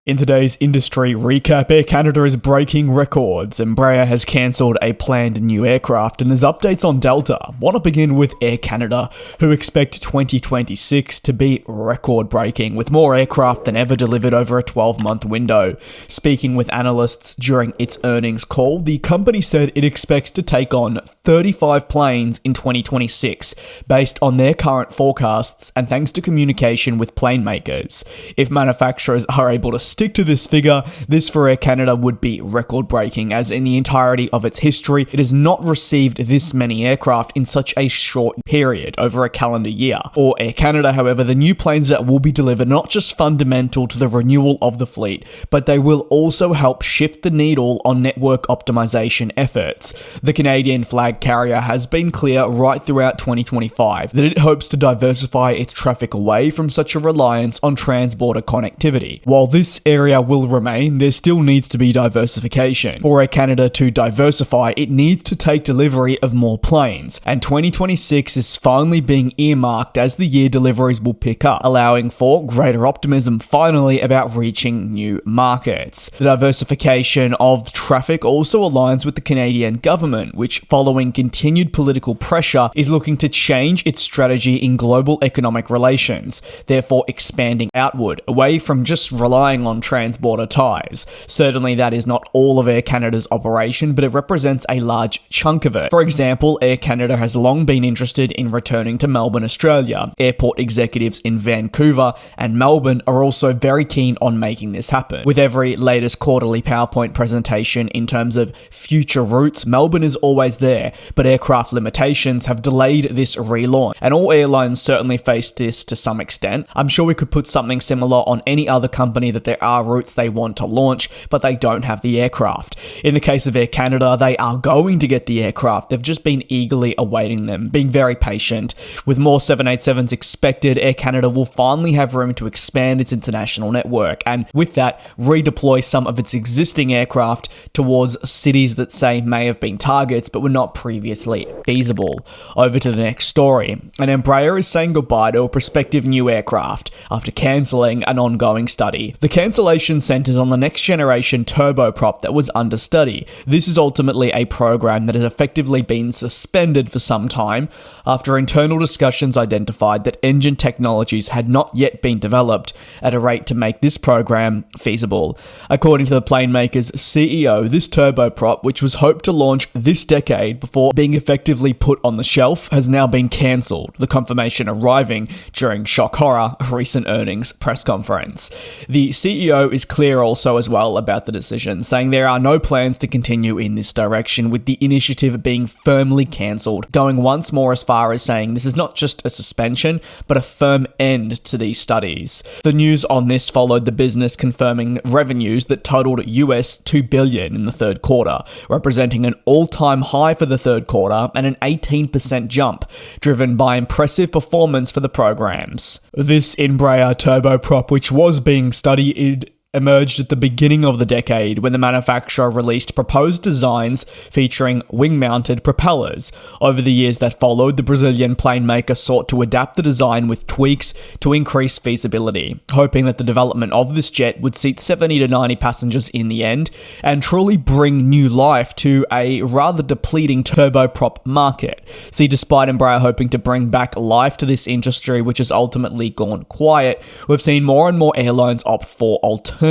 In today's industry recap, Air Canada is breaking records. Embraer has cancelled a planned new aircraft, and there's updates on Delta. Want to begin with Air Canada, who expect 2026 to be record-breaking, with more aircraft than ever delivered over a 12-month window. Speaking with analysts during its earnings call, the company said it expects to take on 35 planes in 2026, based on their current forecasts and thanks to communication with plane makers. If manufacturers are able to stick to this figure, this for Air Canada would be record-breaking, as in the entirety of its history, it has not received this many aircraft in such a short period, over a calendar year. For Air Canada, however, the new planes that will be delivered are not just fundamental to the renewal of the fleet, but they will also help shift the needle on network optimization efforts. The Canadian flag carrier has been clear right throughout 2025 that it hopes to diversify its traffic away from such a reliance on trans-border connectivity. While this area will remain, there still needs to be diversification. For Air Canada to diversify, it needs to take delivery of more planes, and 2026 is finally being earmarked as the year deliveries will pick up, allowing for greater optimism finally about reaching new markets. The diversification of traffic also aligns with the Canadian government, which, following continued political pressure, is looking to change its strategy in global economic relations, therefore expanding outward, away from just relying on trans-border ties. Certainly that is not all of Air Canada's operation, but it represents a large chunk of it. For example, Air Canada has long been interested in returning to Melbourne, Australia. Airport executives in Vancouver and Melbourne are also very keen on making this happen. With every latest quarterly PowerPoint presentation in terms of future routes, Melbourne is always there, but aircraft limitations have delayed this relaunch, and all airlines certainly face this to some extent. I'm sure we could put something similar on any other company that there are routes they want to launch, but they don't have the aircraft. In the case of Air Canada, they are going to get the aircraft. They've just been eagerly awaiting them, being very patient. With more 787s expected, Air Canada will finally have room to expand its international network, and with that, redeploy some of its existing aircraft towards cities that may have been targets but were not previously feasible. Over to the next story. An Embraer is saying goodbye to a prospective new aircraft after cancelling an ongoing study. The cancellation centers on the next generation turboprop that was under study. This is ultimately a program that has effectively been suspended for some time after internal discussions identified that engine technologies had not yet been developed at a rate to make this program feasible. According to the plane maker's CEO, this turboprop, which was hoped to launch this decade before being effectively put on the shelf, has now been cancelled, the confirmation arriving during shock horror a recent earnings press conference. The CEO is clear also as well about the decision, saying there are no plans to continue in this direction, with the initiative being firmly cancelled, going once more as far as saying this is not just a suspension, but a firm end to these studies. The news on this followed the business confirming revenues that totaled US $2 billion in the third quarter, representing an all-time high for the third quarter and an 18% jump, driven by impressive performance for the programs. This Embraer turboprop, which was being studied, emerged at the beginning of the decade when the manufacturer released proposed designs featuring wing-mounted propellers. Over the years that followed, the Brazilian plane maker sought to adapt the design with tweaks to increase feasibility, hoping that the development of this jet would seat 70 to 90 passengers in the end and truly bring new life to a rather depleting turboprop market. See, despite Embraer hoping to bring back life to this industry, which has ultimately gone quiet, we've seen more and more airlines opt for alternatives.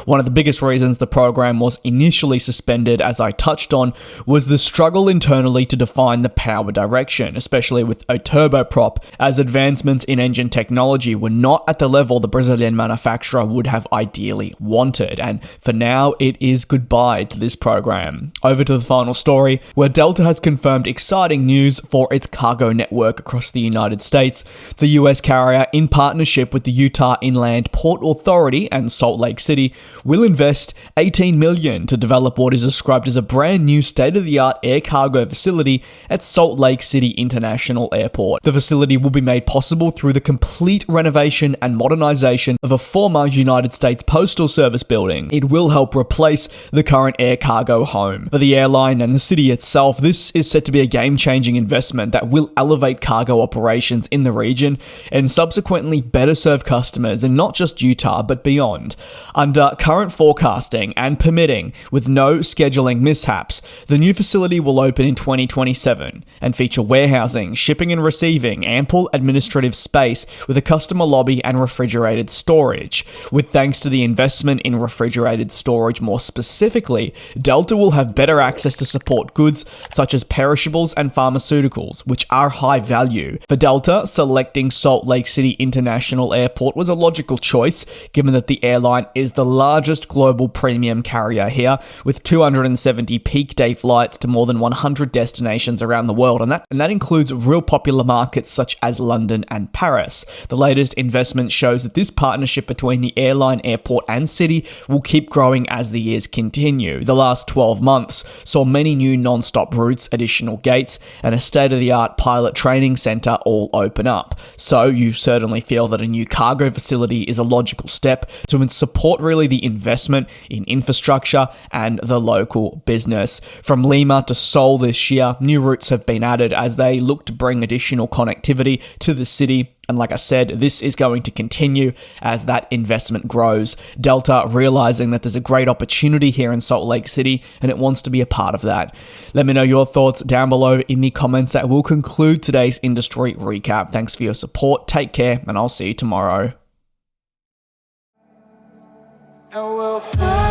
One of the biggest reasons the program was initially suspended, as I touched on, was the struggle internally to define the power direction, especially with a turboprop, as advancements in engine technology were not at the level the Brazilian manufacturer would have ideally wanted, and for now, it is goodbye to this program. Over to the final story, where Delta has confirmed exciting news for its cargo network across the United States. The US carrier, in partnership with the Utah Inland Port Authority and Salt Lake City, will invest $18 million to develop what is described as a brand new state-of-the-art air cargo facility at Salt Lake City International Airport. The facility will be made possible through the complete renovation and modernization of a former United States Postal Service building. It will help replace the current air cargo home. For the airline and the city itself, this is set to be a game-changing investment that will elevate cargo operations in the region and subsequently better serve customers in not just Utah but beyond. Ireland. Under current forecasting and permitting, with no scheduling mishaps, the new facility will open in 2027 and feature warehousing, shipping and receiving, ample administrative space with a customer lobby and refrigerated storage. With thanks to the investment in refrigerated storage more specifically, Delta will have better access to support goods such as perishables and pharmaceuticals, which are high value. For Delta, selecting Salt Lake City International Airport was a logical choice, given that the airline is the largest global premium carrier here, with 270 peak day flights to more than 100 destinations around the world, and that includes real popular markets such as London and Paris. The latest investment shows that this partnership between the airline, airport, and city will keep growing as the years continue. The last 12 months saw many new non-stop routes, additional gates, and a state-of-the-art pilot training center all open up. So you certainly feel that a new cargo facility is a logical step to support really the investment in infrastructure and the local business. From Lima to Seoul this year, new routes have been added as they look to bring additional connectivity to the city. And like I said, this is going to continue as that investment grows. Delta realizing that there's a great opportunity here in Salt Lake City and it wants to be a part of that. Let me know your thoughts down below in the comments. That will conclude today's industry recap. Thanks for your support. Take care and I'll see you tomorrow. And we'll fly.